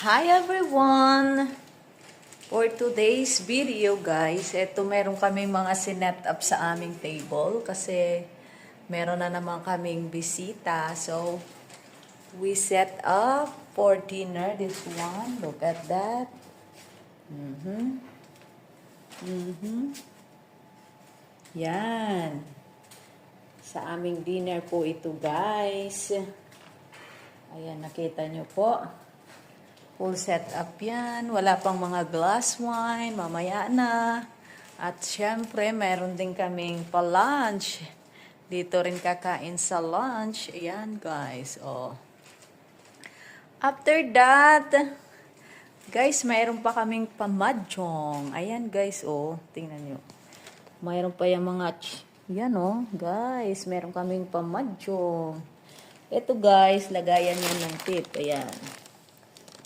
Hi everyone! For today's video guys, eto meron kaming mga sinet up sa aming table kasi meron na naman kaming bisita. So, we set up for dinner this one. Look at that. Yan. Sa aming dinner po ito guys. Ayan, nakita nyo po. Full set up yan. Wala pang mga glass wine. Mamaya na. At syempre, meron din kaming pa-lunch. Dito rin kakain sa lunch. Ayan, guys. Oh. After that, guys, mayroon pa kaming pa-mahjong. Ayan, guys. Oh, tingnan nyo. Mayroon pa yung mga... Yan, oh. Guys, meron kaming pa-mahjong. Ito, guys, lagayan nyo ng tip. Ayan.